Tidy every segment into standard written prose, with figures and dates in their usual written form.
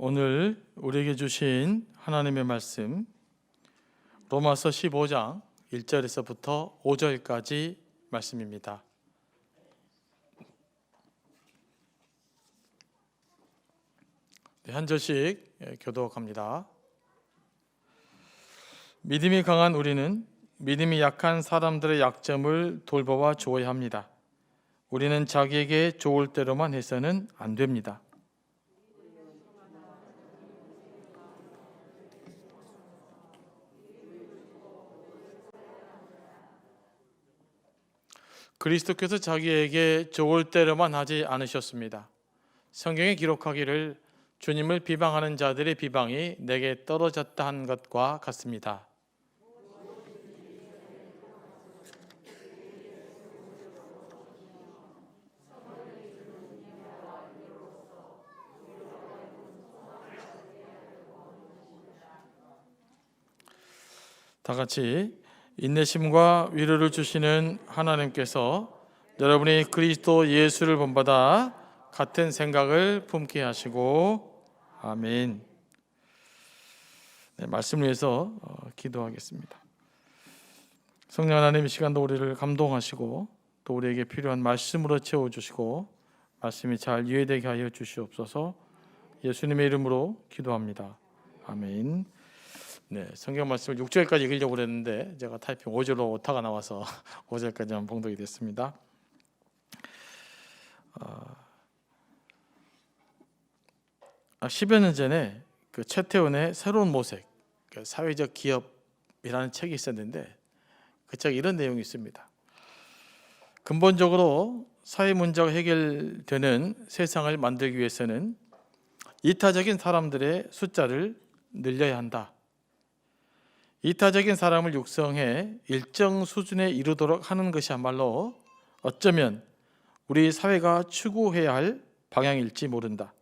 오늘 우리에게 주신 하나님의 말씀 로마서 15장 1절에서부터 5절까지 말씀입니다. 한 절씩 교독합니다. 믿음이 강한 우리는 믿음이 약한 사람들의 약점을 돌보아 주어야 합니다. 우리는 자기에게 좋을 대로만 해서는 안 됩니다. 그리스도께서 자기에게 좋을 대로만 하지 않으셨습니다. 성경에 기록하기를 주님을 비방하는 자들의 비방이 내게 떨어졌다 한 것과 같습니다. 다 같이 인내심과 위로를 주시는 하나님께서 여러분이 그리스도 예수를 본받아 같은 생각을 품게 하시고 아멘. 네, 말씀을 위해서 기도하겠습니다. 성령 하나님, 이 시간도 우리를 감동하시고 또 우리에게 필요한 말씀으로 채워주시고 말씀이 잘 이해되게 하여 주시옵소서. 예수님의 이름으로 기도합니다. 아멘. 네, 성경 말씀을 6절까지 읽으려고 그랬는데 제가 타이핑 5절로 오타가 나와서 5절까지만 봉독이 됐습니다. 10여 년 전에 그 최태원의 새로운 모색, 사회적 기업이라는 책이 있었는데 그 책에 이런 내용이 있습니다. 근본적으로 사회 문제가 해결되는 세상을 만들기 위해서는 이타적인 사람들의 숫자를 늘려야 한다. 이타적인 사람을 육성해 일정 수준에 이르도록 하는 것이야말로 어쩌면 우리 사회가 추구해야 할 방향일지 모른다.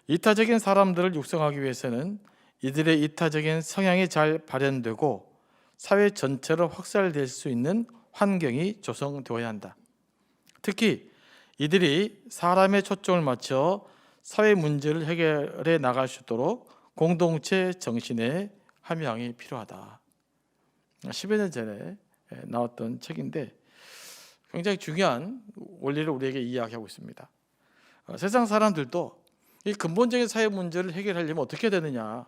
이타적인 사람들을 육성하기 위해서는 이들의 이타적인 성향이 잘 발현되고 사회 전체로 확산될 수 있는 환경이 조성되어야 한다. 특히 이들이 사람의 초점을 맞춰 사회 문제를 해결해 나갈 수 있도록 공동체 정신의 함양이 필요하다. 10여 년 전에 나왔던 책인데 굉장히 중요한 원리를 우리에게 이야기하고 있습니다. 세상 사람들도 이 근본적인 사회 문제를 해결하려면 어떻게 해야 되느냐,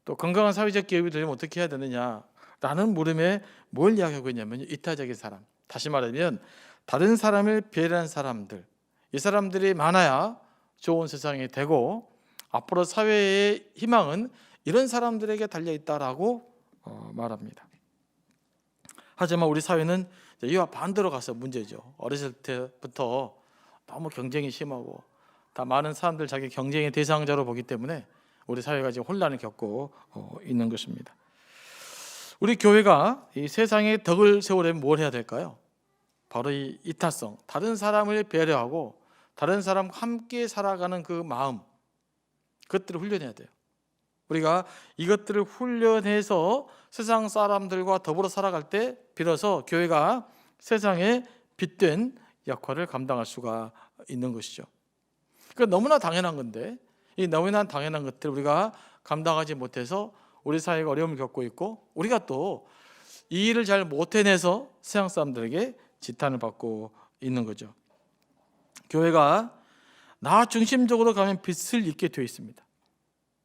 또 건강한 사회적 기업이 되려면 어떻게 해야 되느냐라는 물음에 뭘 이야기하고 있냐면 이타적인 사람, 다시 말하면 다른 사람을 배려하는 사람들, 이 사람들이 많아야 좋은 세상이 되고 앞으로 사회의 희망은 이런 사람들에게 달려있다라고 말합니다. 하지만 우리 사회는 이와 반대로 가서 문제죠. 어렸을 때부터 너무 경쟁이 심하고 다 많은 사람들 자기 경쟁의 대상자로 보기 때문에 우리 사회가 지금 혼란을 겪고 있는 것입니다. 우리 교회가 이 세상에 덕을 세우려면 뭘 해야 될까요? 바로 이 이타성, 다른 사람을 배려하고 다른 사람과 함께 살아가는 그 마음, 그것들을 훈련해야 돼요. 우리가 이것들을 훈련해서 세상 사람들과 더불어 살아갈 때 비로소 교회가 세상에 빛된 역할을 감당할 수가 있는 것이죠. 그러니까 너무나 당연한 건데 이 너무나 당연한 것들을 우리가 감당하지 못해서 우리 사회가 어려움을 겪고 있고 우리가 또 이 일을 잘 못해내서 세상 사람들에게 지탄을 받고 있는 거죠. 교회가 나 중심적으로 가면 빛을 잃게 되어 있습니다.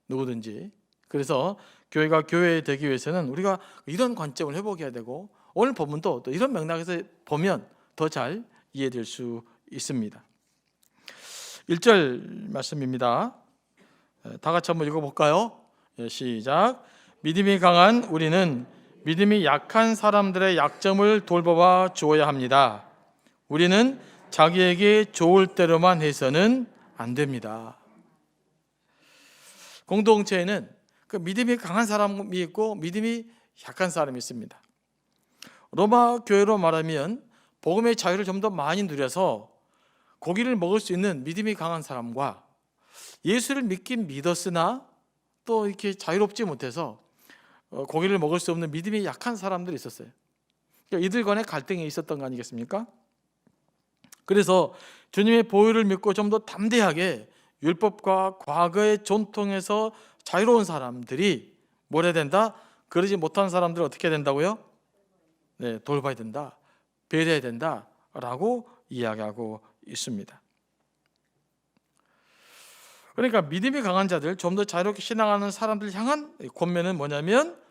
누구든지. 그래서 교회가 교회 되기 위해서는 우리가 이런 관점을 회복해야 되고 오늘 본문도 또 이런 맥락에서 보면 더 잘 이해될 수 있습니다. 1절 말씀입니다. 다 같이 한번 읽어볼까요? 시작. 믿음이 강한 우리는 믿음이 약한 사람들의 약점을 돌보아 주어야 합니다. 우리는 자기에게 좋을 대로만 해서는 안 됩니다. 공동체에는 그 믿음이 강한 사람이 있고 믿음이 약한 사람이 있습니다. 로마 교회로 말하면 복음의 자유를 좀 더 많이 누려서 고기를 먹을 수 있는 믿음이 강한 사람과 예수를 믿긴 믿었으나 또 이렇게 자유롭지 못해서 고기를 먹을 수 없는 믿음이 약한 사람들이 있었어요. 그러니까 이들 간에 갈등이 있었던 거 아니겠습니까? 그래서 주님의 보혈을 믿고 좀 더 담대하게 율법과 과거의 전통에서 자유로운 사람들이 뭘 해야 된다? 그러지 못한 사람들을 어떻게 해야 된다고요? 네, 돌봐야 된다, 배려해야 된다라고 이야기하고 있습니다. 그러니까 믿음이 강한 자들, 좀 더 자유롭게 신앙하는 사람들 향한 권면은 뭐냐면,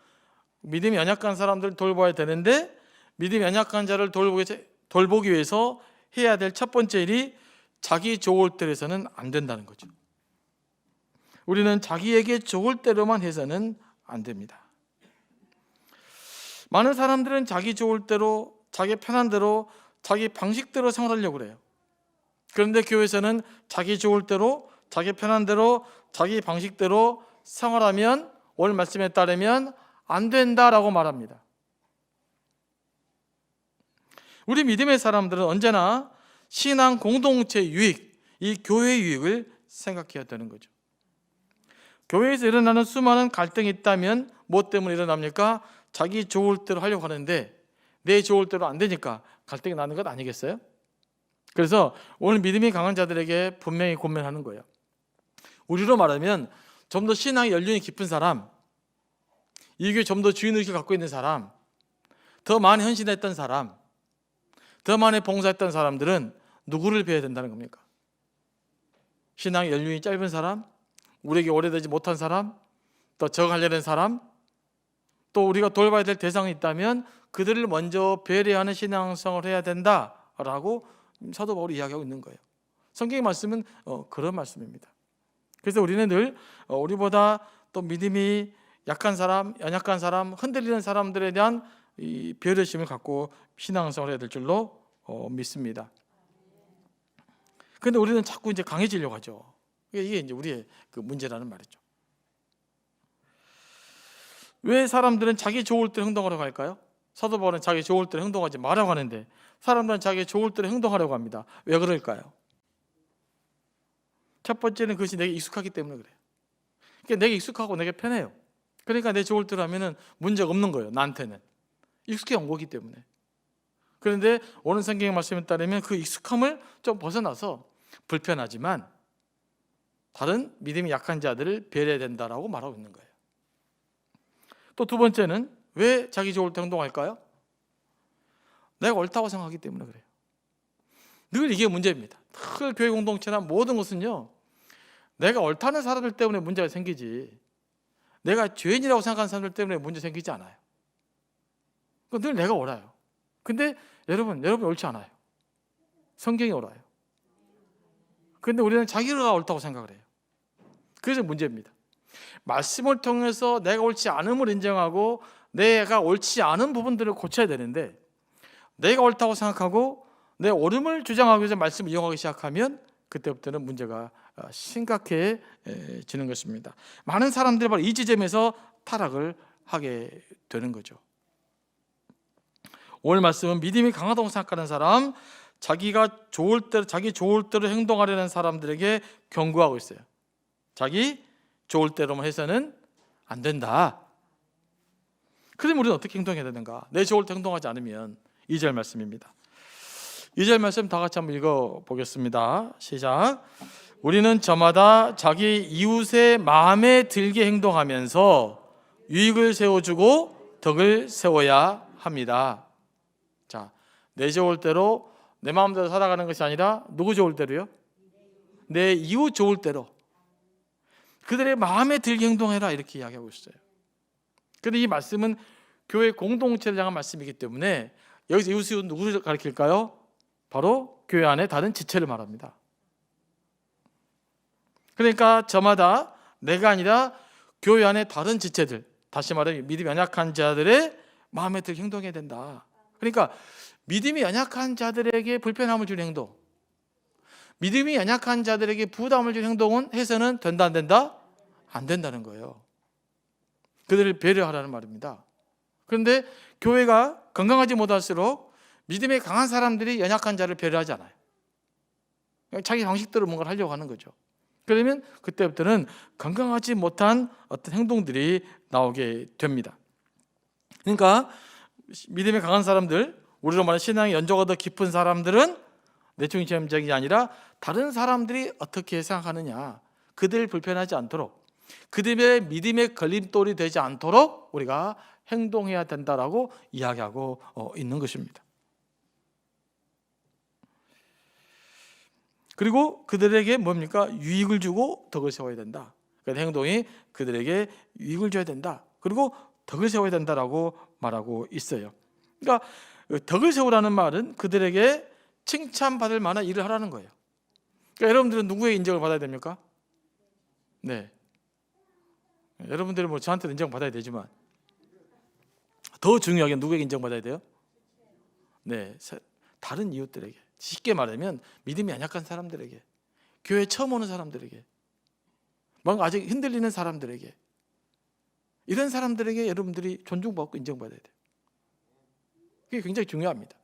믿음이 연약한 사람들을 돌봐야 되는데 믿음이 연약한 자를 돌보기 위해서 해야 될 첫 번째 일이 자기 좋을 대로 해서는 안 된다는 거죠. 우리는 자기에게 좋을 대로만 해서는 안 됩니다. 많은 사람들은 자기 좋을 대로, 자기 편한 대로, 자기 방식대로 생활하려고 그래요. 그런데 교회에서는 자기 좋을 대로, 자기 편한 대로, 자기 방식대로 생활하면, 오늘 말씀에 따르면 안 된다라고 말합니다. 우리 믿음의 사람들은 언제나 신앙 공동체 유익, 이 교회의 유익을 생각해야 되는 거죠. 교회에서 일어나는 수많은 갈등이 있다면 뭐 때문에 일어납니까? 자기 좋을 대로 하려고 하는데 내 좋을 대로 안 되니까 갈등이 나는 것 아니겠어요? 그래서 오늘 믿음이 강한 자들에게 분명히 권면하는 거예요. 우리로 말하면 좀 더 신앙의 연륜이 깊은 사람, 이 교회 좀 더 주인의식을 갖고 있는 사람, 더 많이 헌신했던 사람, 더 많이 봉사했던 사람들은 누구를 배워야 된다는 겁니까? 신앙의 연륜이 짧은 사람, 우리에게 오래되지 못한 사람, 또 적응하려는 사람, 또 우리가 돌봐야 될 대상이 있다면 그들을 먼저 배려하는 신앙생활을 해야 된다라고 사도 바울이 이야기하고 있는 거예요. 성경의 말씀은 그런 말씀입니다. 그래서 우리는 늘 우리보다 또 믿음이 약한 사람, 연약한 사람, 흔들리는 사람들에 대한 이 배려심을 갖고 신앙생활을 해야 될 줄로 믿습니다. 그런데 우리는 자꾸 이제 강해지려고 하죠. 이게 이제 우리의 그 문제라는 말이죠. 왜 사람들은 자기 좋을 대로 행동하려고 할까요? 사도 바울은 자기 좋을 대로 행동하지 말라고 하는데 사람들은 자기 좋을 대로 행동하려고 합니다. 왜 그럴까요? 첫 번째는 그것이 내게 익숙하기 때문에 그래요. 그러니까 내게 익숙하고 내게 편해요. 그러니까 내 좋을 대로 하면은 문제가 없는 거예요. 나한테는 익숙해 온 거기 때문에. 그런데 오늘 성경의 말씀에 따르면 그 익숙함을 좀 벗어나서 불편하지만 다른 믿음이 약한 자들을 배려해야 된다라고 말하고 있는 거예요. 또 두 번째는 왜 자기 좋을 때 행동할까요? 내가 옳다고 생각하기 때문에 그래요. 늘 이게 문제입니다. 늘 교회 공동체나 모든 것은요, 내가 옳다는 사람들 때문에 문제가 생기지 내가 죄인이라고 생각하는 사람들 때문에 문제 생기지 않아요. 늘 내가 옳아요. 근데 여러분 옳지 않아요. 성경이 옳아요. 근데 우리는 자기가 옳다고 생각을 해요. 그래서 문제입니다. 말씀을 통해서 내가 옳지 않음을 인정하고 내가 옳지 않은 부분들을 고쳐야 되는데 내가 옳다고 생각하고 내 옳음을 주장하기 위해서 말씀을 이용하기 시작하면 그때부터는 문제가 심각해지는 것입니다. 많은 사람들이 바로 이 지점에서 타락을 하게 되는 거죠. 오늘 말씀은 믿음이 강하다고 생각하는 사람, 자기 좋을 대로 행동하려는 사람들에게 경고하고 있어요. 자기 좋을 대로만 해서는 안 된다. 그럼 우리는 어떻게 행동해야 되는가? 내 좋을 때 행동하지 않으면 2절 말씀입니다. 2절 말씀 다 같이 한번 읽어보겠습니다. 시작. 우리는 저마다 자기 이웃의 마음에 들게 행동하면서 유익을 세워주고 덕을 세워야 합니다. 자, 내 좋을 대로 내 마음대로 살아가는 것이 아니라 누구 좋을 대로요? 내 이웃 좋을 대로 그들의 마음에 들게 행동해라 이렇게 이야기하고 있어요. 그런데 이 말씀은 교회 공동체를 향한 말씀이기 때문에 여기서 이웃은 누구를 가리킬까요? 바로 교회 안에 다른 지체를 말합니다. 그러니까 저마다 내가 아니라 교회 안에 다른 지체들, 다시 말하면 믿음이 연약한 자들의 마음에 들게 행동해야 된다. 그러니까 믿음이 연약한 자들에게 불편함을 주는 행동, 믿음이 연약한 자들에게 부담을 주는 행동은 해서는 된다 안 된다? 안 된다는 거예요. 그들을 배려하라는 말입니다. 그런데 교회가 건강하지 못할수록 믿음이 강한 사람들이 연약한 자를 배려하지 않아요. 자기 방식대로 뭔가를 하려고 하는 거죠. 그러면 그때부터는 건강하지 못한 어떤 행동들이 나오게 됩니다. 그러니까 믿음이 강한 사람들, 우리로 말하는 신앙의 연조가 더 깊은 사람들은 내적인 체험적이 아니라 다른 사람들이 어떻게 생각하느냐, 그들 불편하지 않도록, 그들의 믿음의 걸림돌이 되지 않도록 우리가 행동해야 된다라고 이야기하고 있는 것입니다. 그리고 그들에게 뭡니까? 유익을 주고 덕을 세워야 된다. 그 행동이 그들에게 유익을 줘야 된다. 그리고 덕을 세워야 된다라고 말하고 있어요. 그러니까 덕을 세우라는 말은 그들에게 칭찬받을 만한 일을 하라는 거예요. 그러니까 여러분들은 누구의 인정을 받아야 됩니까? 네. 여러분들은 뭐 저한테 인정받아야 되지만 더 중요하게 누구에게 인정받아야 돼요? 네, 다른 이웃들에게. 쉽게 말하면 믿음이 연약한 사람들에게, 교회 처음 오는 사람들에게, 뭔가 아직 흔들리는 사람들에게, 이런 사람들에게 여러분들이 존중받고 인정받아야 돼요. 그게 굉장히 중요합니다.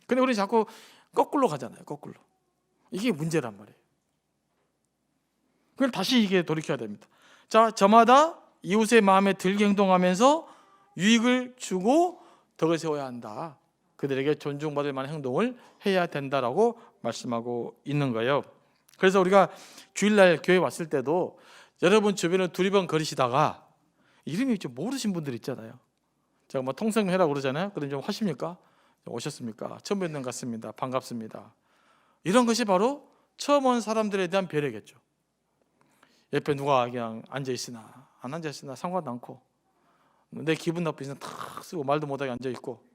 근데 우리 자꾸 거꾸로 가잖아요. 거꾸로. 이게 문제란 말이에요. 그걸 다시 이게 돌이켜야 됩니다. 자, 저마다 이웃의 마음에 들게 행동하면서 유익을 주고 덕을 세워야 한다. 그들에게 존중받을 만한 행동을 해야 된다라고 말씀하고 있는 거예요. 그래서 우리가 주일날 교회 왔을 때도 여러분 주변을 두리번 거리시다가 이름이 좀 모르신 분들 있잖아요. 제가 뭐 통성해라고 그러잖아요. 그럼 좀 하십니까? 오셨습니까? 처음 뵙는 것 같습니다. 반갑습니다. 이런 것이 바로 처음 온 사람들에 대한 배려겠죠. 옆에 누가 그냥 앉아있으나 안 앉아있으나 상관도 않고 내 기분 나쁘면 탁 쓰고 말도 못하게 앉아있고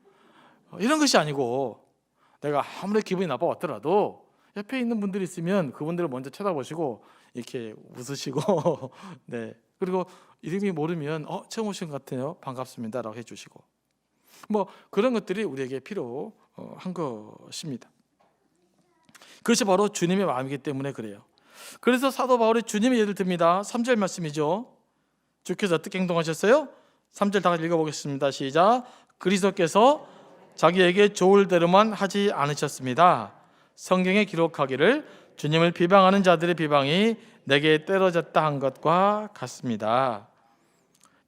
이런 것이 아니고 내가 아무리 기분이 나빠 왔더라도 옆에 있는 분들이 있으면 그분들을 먼저 쳐다보시고 이렇게 웃으시고 네. 그리고 이름이 모르면 처음 오신 것 같아요. 반갑습니다 라고 해주시고 뭐 그런 것들이 우리에게 필요한 것입니다. 그것이 바로 주님의 마음이기 때문에 그래요. 그래서 사도 바울이 주님의 예를 듭니다. 3절 말씀이죠. 주께서 어떻게 행동하셨어요? 3절 다 같이 읽어보겠습니다. 시작. 그리스도께서 자기에게 좋을 대로만 하지 않으셨습니다. 성경에 기록하기를 주님을 비방하는 자들의 비방이 내게 떨어졌다 한 것과 같습니다.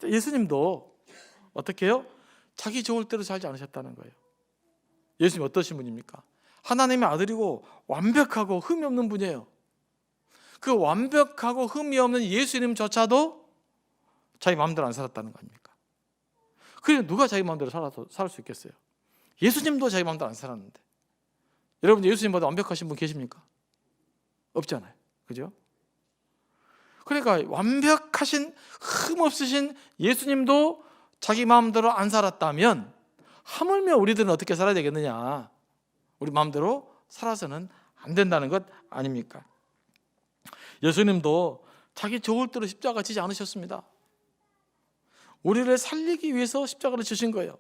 예수님도 어떻게 해요? 자기 좋을 대로 살지 않으셨다는 거예요. 예수님 어떠신 분입니까? 하나님의 아들이고 완벽하고 흠이 없는 분이에요. 그 완벽하고 흠이 없는 예수님조차도 자기 마음대로 안 살았다는 거 아닙니까? 그래 누가 자기 마음대로 살 수 있겠어요? 예수님도 자기 마음대로 안 살았는데 여러분 예수님보다 완벽하신 분 계십니까? 없잖아요. 그죠? 그러니까 완벽하신 흠 없으신 예수님도 자기 마음대로 안 살았다면 하물며 우리들은 어떻게 살아야 되겠느냐? 우리 마음대로 살아서는 안 된다는 것 아닙니까? 예수님도 자기 좋을 대로 십자가 지지 않으셨습니다. 우리를 살리기 위해서 십자가를 지신 거예요.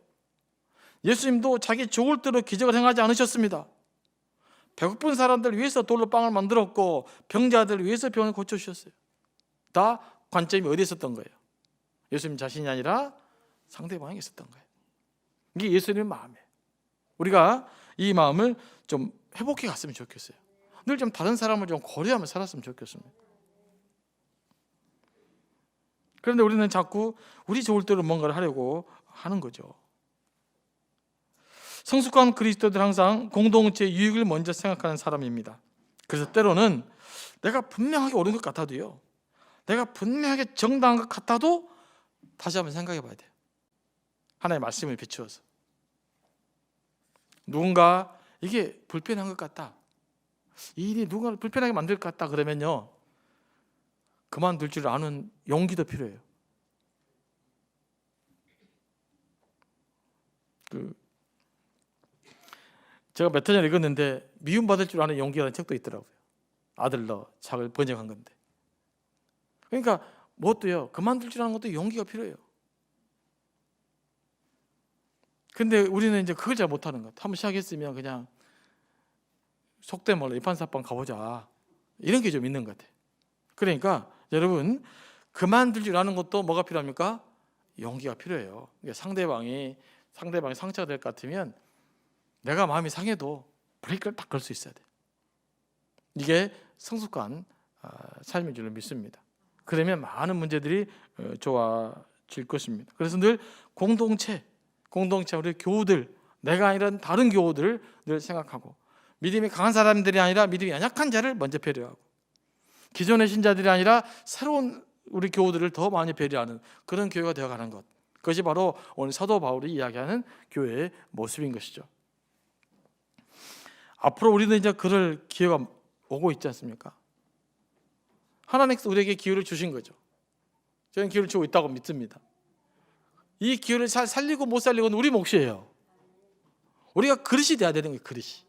예수님도 자기 좋을 대로 기적을 행하지 않으셨습니다. 배고픈 사람들 위해서 돌로 빵을 만들었고 병자들 위해서 병을 고쳐주셨어요. 다 관점이 어디에 있었던 거예요? 예수님 자신이 아니라 상대방에 있었던 거예요. 이게 예수님의 마음이에요. 우리가 이 마음을 좀 회복해 갔으면 좋겠어요. 늘 좀 다른 사람을 좀 고려하며 살았으면 좋겠습니다. 그런데 우리는 자꾸 우리 좋을 대로 뭔가를 하려고 하는 거죠. 성숙한 그리스도들 항상 공동체 유익을 먼저 생각하는 사람입니다. 그래서 때로는 내가 분명하게 옳은 것 같아도요, 내가 분명하게 정당한 것 같아도 다시 한번 생각해 봐야 돼요. 하나님의 말씀을 비추어서 누군가 이게 불편한 것 같다, 이 일이 누군가를 불편하게 만들 것 같다 그러면요 그만둘 줄 아는 용기도 필요해요. 제가 몇 해 전에 읽었는데 미움받을 줄 아는 용기라는 책도 있더라고요. 아들러 책을 번역한 건데. 그러니까 무엇도요 그만둘 줄 아는 것도 용기가 필요해요. 근데 우리는 이제 그걸 잘 못하는 것 같아요. 한번 시작했으면 그냥 속된 말로 이판사판 가보자 이런 게 좀 있는 것 같아요. 그러니까 여러분 그만둘 줄 아는 것도 뭐가 필요합니까? 용기가 필요해요. 그러니까 상대방이 상처가 될 것 같으면 내가 마음이 상해도 브레이크를 딱 걸 수 있어야 돼요. 이게 성숙한 삶인 줄로 믿습니다. 그러면 많은 문제들이 좋아질 것입니다. 그래서 늘 공동체 우리 교우들, 내가 아니라 다른 교우들을 늘 생각하고 믿음이 강한 사람들이 아니라 믿음이 연약한 자를 먼저 배려하고 기존의 신자들이 아니라 새로운 우리 교우들을 더 많이 배려하는 그런 교회가 되어가는 것, 그것이 바로 오늘 사도 바울이 이야기하는 교회의 모습인 것이죠. 앞으로 우리는 이제 그럴 기회가 오고 있지 않습니까? 하나님께서 우리에게 기회를 주신 거죠. 저는 기회를 주고 있다고 믿습니다. 이 기회를 잘 살리고 못 살리고는 우리 몫이에요. 우리가 그릇이 돼야 되는 거예요. 그릇이.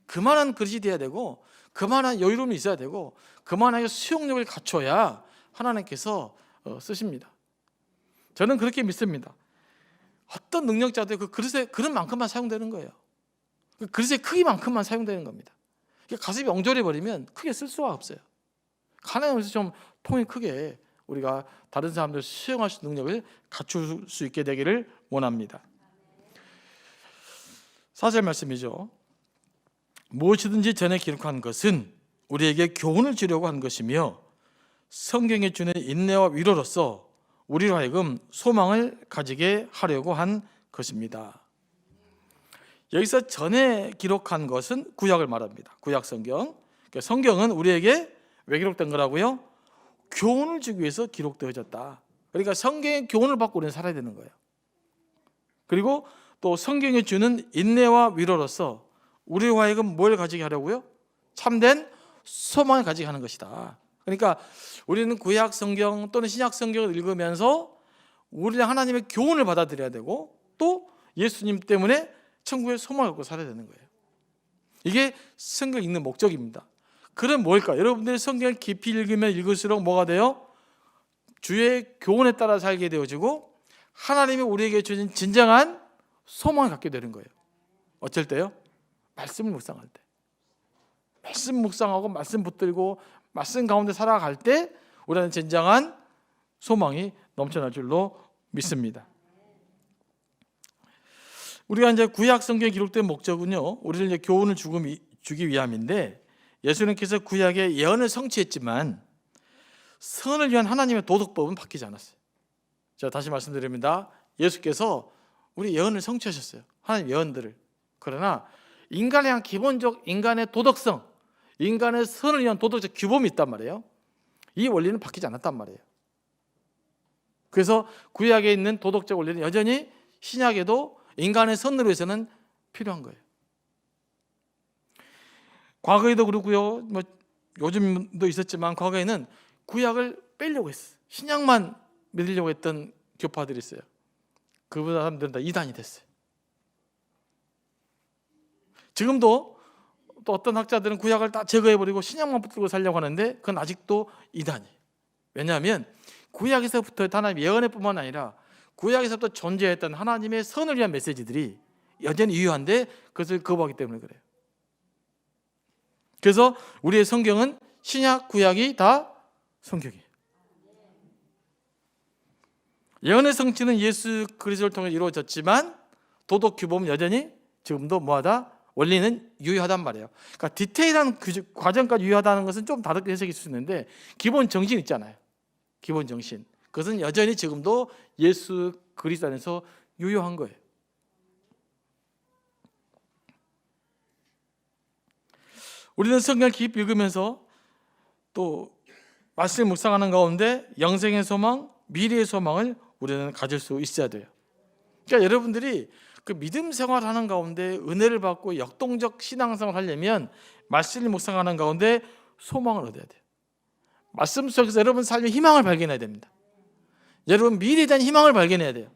그만한 그릇이 돼야 되고, 그만한 여유로움이 있어야 되고, 그만하게 수용력을 갖춰야 하나님께서 쓰십니다. 저는 그렇게 믿습니다. 어떤 능력자도 그 그릇만큼만 사용되는 거예요. 그 그릇의 크기만큼만 사용되는 겁니다. 가슴이 엉절해 버리면 크게 쓸 수가 없어요. 하나님께서 좀 통이 크게 우리가 다른 사람들 수용할 수 있는 능력을 갖출 수 있게 되기를 원합니다. 4절 말씀이죠. 무엇이든지 전에 기록한 것은 우리에게 교훈을 주려고 한 것이며 성경에 주는 인내와 위로로서 우리로 하여금 소망을 가지게 하려고 한 것입니다. 여기서 전에 기록한 것은 구약을 말합니다. 구약 성경. 그러니까 성경은 우리에게 왜 기록된 거라고요? 교훈을 주기 위해서 기록되어졌다. 그러니까 성경의 교훈을 받고 우리는 살아야 되는 거예요. 그리고 또 성경이 주는 인내와 위로로서 우리로 하여금 뭘 가지게 하려고요? 참된 소망을 가지게 하는 것이다. 그러니까 우리는 구약 성경 또는 신약 성경을 읽으면서 우리는 하나님의 교훈을 받아들여야 되고, 또 예수님 때문에 천국의 소망을 갖고 살아야 되는 거예요. 이게 성경 읽는 목적입니다. 그럼 뭘까? 여러분들이 성경을 깊이 읽으면 읽을수록 뭐가 돼요? 주의 교훈에 따라 살게 되어지고 하나님이 우리에게 주신 진정한 소망을 갖게 되는 거예요. 어쩔 때요? 말씀을 묵상할 때. 말씀 묵상하고 말씀 붙들고 말씀 가운데 살아갈 때 우리는 진정한 소망이 넘쳐날 줄로 믿습니다. 우리가 이제 구약 성경에 기록된 목적은요, 우리를 이제 교훈을 주기 위함인데, 예수님께서 구약의 예언을 성취했지만 선을 위한 하나님의 도덕법은 바뀌지 않았어요. 제가 다시 말씀드립니다. 예수께서 우리 예언을 성취하셨어요. 하나님 예언들을. 그러나 인간에 대한 기본적 인간의 도덕성, 인간의 선을 위한 도덕적 규범이 있단 말이에요. 이 원리는 바뀌지 않았단 말이에요. 그래서 구약에 있는 도덕적 원리는 여전히 신약에도 인간의 선으로 해서는 필요한 거예요. 과거에도 그렇고요, 요즘도 있었지만 과거에는 구약을 빼려고 했어요. 신약만 믿으려고 했던 교파들이 있어요. 그 사람들은 다 이단이 됐어요. 지금도 또 어떤 학자들은 구약을 다 제거해버리고 신약만 붙들고 살려고 하는데 그건 아직도 이단이에요. 왜냐하면 구약에서부터 하나님 예언의 뿐만 아니라 구약에서부터 존재했던 하나님의 선을 위한 메시지들이 여전히 유효한데 그것을 거부하기 때문에 그래요. 그래서 우리의 성경은 신약, 구약이 다 성경이에요. 예언의 성취는 예수 그리스도를 통해 이루어졌지만 도덕 규범은 여전히 지금도 뭐하다? 원리는 유효하단 말이에요. 그러니까 디테일한 과정까지 유효하다는 것은 좀 다르게 해석일 수 있는데 기본 정신 있잖아요. 기본 정신. 그것은 여전히 지금도 예수 그리스도 안에서 유효한 거예요. 우리는 성경을 깊이 읽으면서 또 말씀을 묵상하는 가운데 영생의 소망, 미래의 소망을 우리는 가질 수 있어야 돼요. 그러니까 여러분들이 그 믿음 생활하는 가운데 은혜를 받고 역동적 신앙생활을 하려면 말씀을 묵상하는 가운데 소망을 얻어야 돼요. 말씀 속에서 여러분 삶의 희망을 발견해야 됩니다. 여러분 미래에 대한 희망을 발견해야 돼요.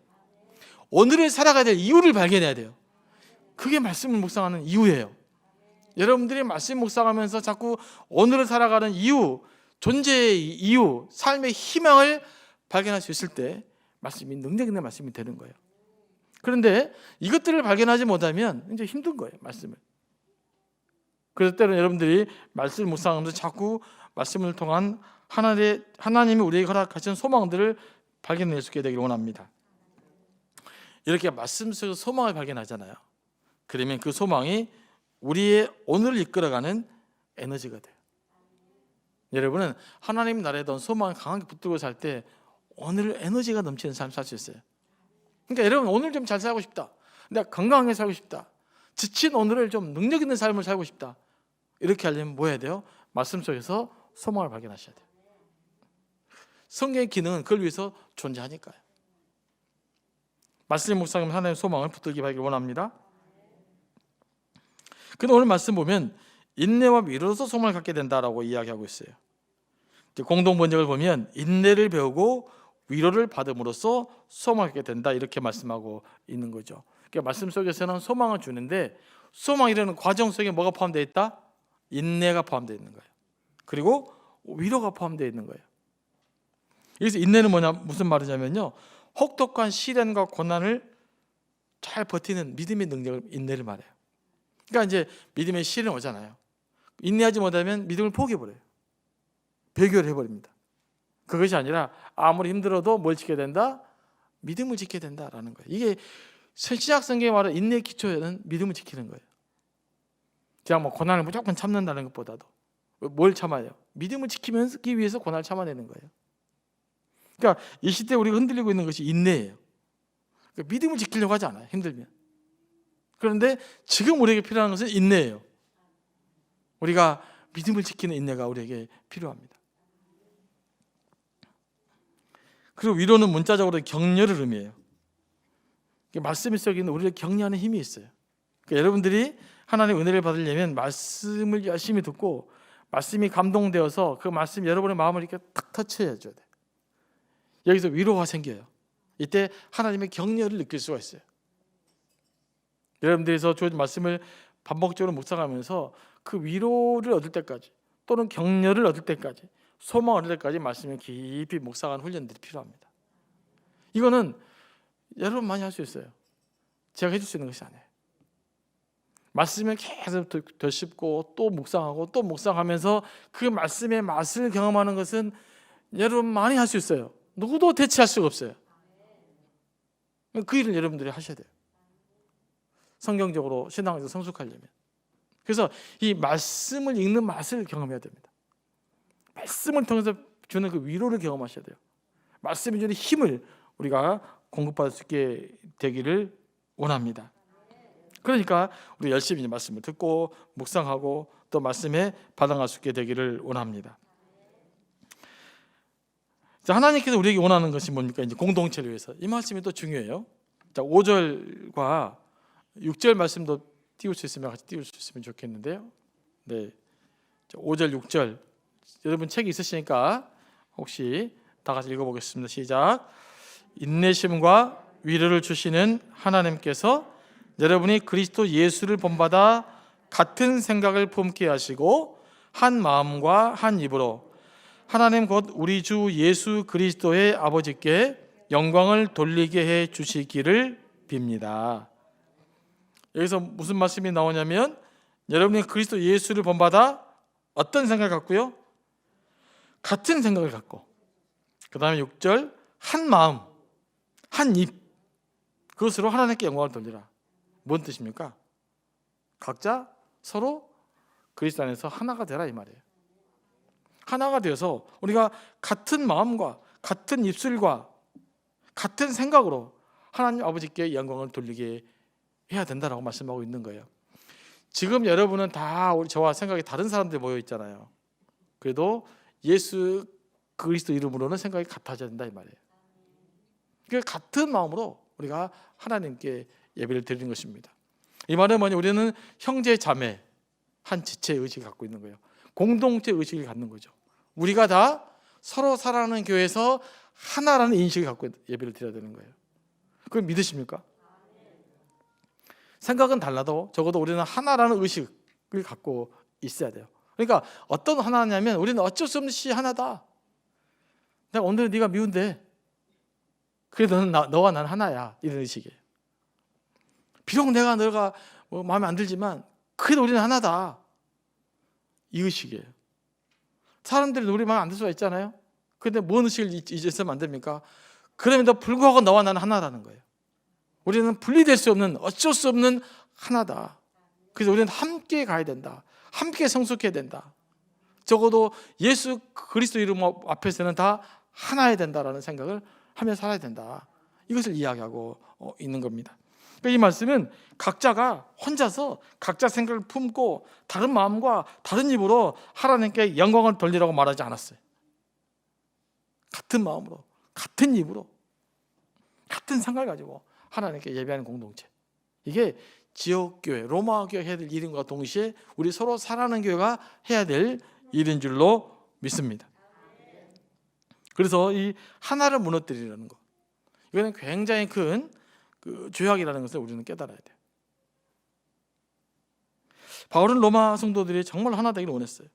오늘을 살아가야 될 이유를 발견해야 돼요. 그게 말씀을 묵상하는 이유예요. 여러분들이 말씀 묵상하면서 자꾸 오늘을 살아가는 이유, 존재의 이유, 삶의 희망을 발견할 수 있을 때 말씀이 능력 있는 말씀이 되는 거예요. 그런데 이것들을 발견하지 못하면 이제 힘든 거예요, 말씀을. 그래서 때로는 여러분들이 말씀을 묵상하면서 자꾸 말씀을 통한 하나님이 우리에게 허락하신 소망들을 발견할 수 있게 되기를 원합니다. 이렇게 말씀 속에서 소망을 발견하잖아요. 그러면 그 소망이 우리의 오늘을 이끌어가는 에너지가 돼요. 여러분은 하나님 나라에 대한 소망을 강하게 붙들고 살 때 오늘 에너지가 넘치는 삶을 살 수 있어요. 그러니까 여러분 오늘 좀 잘 살고 싶다, 내가 건강하게 살고 싶다, 지친 오늘을 좀 능력 있는 삶을 살고 싶다, 이렇게 하려면 뭐 해야 돼요? 말씀 속에서 소망을 발견하셔야 돼요. 성경의 기능은 그걸 위해서 존재하니까요. 말씀 묵상하면 하나님의 소망을 붙들게 하기를 원합니다. 근데 오늘 말씀 보면 인내와 위로로서 소망을 갖게 된다라고 이야기하고 있어요. 공동 번역을 보면 인내를 배우고 위로를 받음으로써 소망을 갖게 된다 이렇게 말씀하고 있는 거죠. 그러니까 말씀 속에서는 소망을 주는데 소망이라는 과정 속에 뭐가 포함되어 있다? 인내가 포함되어 있는 거예요. 그리고 위로가 포함되어 있는 거예요. 여기서 인내는 무슨 말이냐면요, 혹독한 시련과 고난을 잘 버티는 믿음의 능력을 인내를 말해요. 그러니까 이제 믿음의 시련이 오잖아요. 인내하지 못하면 믿음을 포기해버려요. 배교를 해버립니다. 그것이 아니라 아무리 힘들어도 뭘 지켜야 된다? 믿음을 지켜야 된다라는 거예요. 이게 신약 성경에 말하는 인내의 기초에는 믿음을 지키는 거예요. 그냥 뭐 고난을 무조건 참는다는 것보다도 뭘 참아요? 믿음을 지키기 위해서 고난을 참아내는 거예요. 그러니까 이 시대에 우리가 흔들리고 있는 것이 인내예요. 그러니까 믿음을 지키려고 하지 않아요, 힘들면. 그런데 지금 우리에게 필요한 것은 인내예요. 우리가 믿음을 지키는 인내가 우리에게 필요합니다. 그리고 위로는 문자적으로 격려를 의미해요. 말씀 속에 있는 우리를 격려하는 힘이 있어요. 그러니까 여러분들이 하나님의 은혜를 받으려면 말씀을 열심히 듣고 말씀이 감동되어서 그 말씀 여러분의 마음을 이렇게 탁 터치해 줘야 돼요. 여기서 위로가 생겨요. 이때 하나님의 격려를 느낄 수가 있어요. 여러분들에서 주어진 말씀을 반복적으로 묵상하면서 그 위로를 얻을 때까지 또는 격려를 얻을 때까지 소망을 얻을 때까지 말씀을 깊이 묵상하는 훈련들이 필요합니다. 이거는 여러분 많이 할 수 있어요. 제가 해줄 수 있는 것이 아니에요. 말씀을 계속 되씹고 또 묵상하고 또 묵상하면서 그 말씀의 맛을 경험하는 것은 여러분 많이 할 수 있어요. 누구도 대체할 수가 없어요. 그 일을 여러분들이 하셔야 돼요. 성경적으로 신앙에서 성숙하려면. 그래서 이 말씀을 읽는 맛을 경험해야 됩니다. 말씀을 통해서 주는 그 위로를 경험하셔야 돼요. 말씀이 주는 힘을 우리가 공급받을 수 있게 되기를 원합니다. 그러니까 우리 열심히 말씀을 듣고 묵상하고 또 말씀에 받아갈 수 있게 되기를 원합니다. 자, 하나님께서 우리에게 원하는 것이 뭡니까? 이제 공동체를 위해서. 이 말씀이 또 중요해요. 자, 5절과 6절 말씀도 띄울 수 있으면 같이 띄울 수 있으면 좋겠는데요. 네, 5절, 6절 여러분 책이 있으시니까 혹시 다 같이 읽어보겠습니다. 시작. 인내심과 위로를 주시는 하나님께서 여러분이 그리스도 예수를 본받아 같은 생각을 품게 하시고 한 마음과 한 입으로 하나님 곧 우리 주 예수 그리스도의 아버지께 영광을 돌리게 해 주시기를 빕니다. 여기서 무슨 말씀이 나오냐면 여러분이 그리스도 예수를 본받아 어떤 생각을 갖고요? 같은 생각을 갖고, 그 다음에 6절 한 마음, 한 입, 그것으로 하나님께 영광을 돌리라. 뭔 뜻입니까? 각자 서로 그리스도 안에서 하나가 되라 이 말이에요. 하나가 되어서 우리가 같은 마음과 같은 입술과 같은 생각으로 하나님 아버지께 영광을 돌리게 해야 된다라고 말씀하고 있는 거예요. 지금 여러분은 다 저와 생각이 다른 사람들이 모여 있잖아요. 그래도 예수 그리스도 이름으로는 생각이 같아져야 된다 이 말이에요. 그러니까 같은 마음으로 우리가 하나님께 예배를 드리는 것입니다. 이 말은 뭐냐? 우리는 형제 자매 한 지체 의식을 갖고 있는 거예요. 공동체 의식을 갖는 거죠. 우리가 다 서로 사랑하는 교회에서 하나라는 인식을 갖고 예배를 드려야 되는 거예요. 그걸 믿으십니까? 생각은 달라도 적어도 우리는 하나라는 의식을 갖고 있어야 돼요. 그러니까 어떤 하나냐면 우리는 어쩔 수 없이 하나다. 내가 오늘 네가 미운데 그래도 너와 난 하나야, 이런 의식이에요. 비록 너가 뭐 마음에 안 들지만 그래도 우리는 하나다, 이 의식이에요. 사람들이 우리 마음에 안 들 수가 있잖아요. 그런데 뭔 의식을 잊어서는 안 됩니까? 그럼에도 불구하고 너와 나는 하나라는 거예요. 우리는 분리될 수 없는, 어쩔 수 없는 하나다. 그래서 우리는 함께 가야 된다. 함께 성숙해야 된다. 적어도 예수 그리스도 이름 앞에서는 다 하나야 된다라는 생각을 하며 살아야 된다. 이것을 이야기하고 있는 겁니다. 이 말씀은 각자가 혼자서 각자 생각을 품고 다른 마음과 다른 입으로 하나님께 영광을 돌리라고 말하지 않았어요. 같은 마음으로, 같은 입으로, 같은 생각을 가지고 하나님께 예배하는 공동체. 이게 지역교회, 로마교회 해야 될 일인과 동시에 우리 서로 사랑하는 교회가 해야 될 일인 줄로 믿습니다. 그래서 이 하나를 무너뜨리라는 것, 이거는 굉장히 큰 죄악이라는 것을 우리는 깨달아야 돼요. 바울은 로마 성도들이 정말 하나 되기를 원했어요.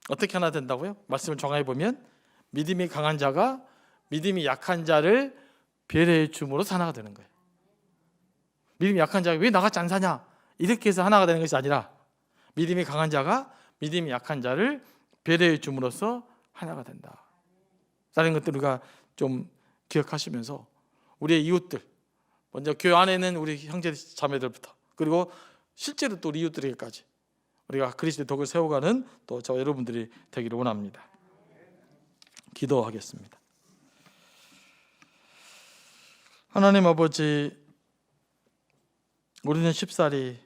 어떻게 하나 된다고요? 말씀을 정하여 보면 믿음이 강한 자가 믿음이 약한 자를 배려해 줌으로써 하나가 되는 거예요. 믿음이 약한 자가 왜 나같이 안 사냐? 이렇게 해서 하나가 되는 것이 아니라 믿음이 강한 자가 믿음이 약한 자를 배려해 줌으로써 하나가 된다. 라는 것들 우리가 좀 기억하시면서 우리의 이웃들, 먼저 교회 안에 있는 우리 형제 자매들부터, 그리고 실제로 또 우리 이웃들에게까지 우리가 그리스도의 덕을 세워가는 또 저와 여러분들이 되기를 원합니다. 기도하겠습니다. 하나님 아버지, 우리는 쉽사리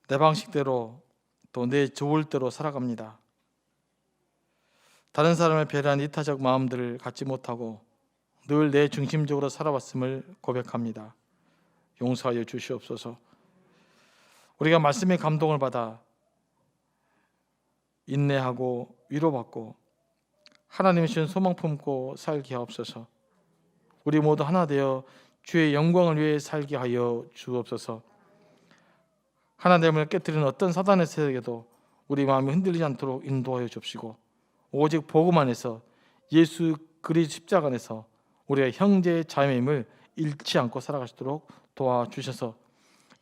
내 방식대로 또 내 좋을 대로 살아갑니다. 다른 사람을 배려한 이타적 마음들을 갖지 못하고 늘 내 중심적으로 살아왔음을 고백합니다. 용서하여 주시옵소서. 우리가 말씀의 감동을 받아 인내하고 위로받고 하나님의 주신 소망 품고 살게 하옵소서. 우리 모두 하나 되어 주의 영광을 위해 살게 하여 주옵소서. 하나님을 깨뜨리는 어떤 사단의 세력에도 우리 마음이 흔들리지 않도록 인도하여 주옵시고, 오직 복음 안에서 예수 그리스도 십자가 안에서 우리의 형제 자매임을 잃지 않고 살아가시도록 도와주셔서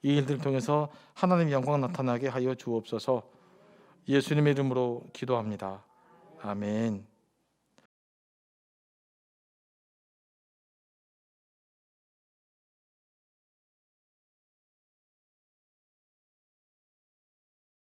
이 일들을 통해서 하나님의 영광 나타나게 하여 주옵소서. 예수님의 이름으로 기도합니다. 아멘.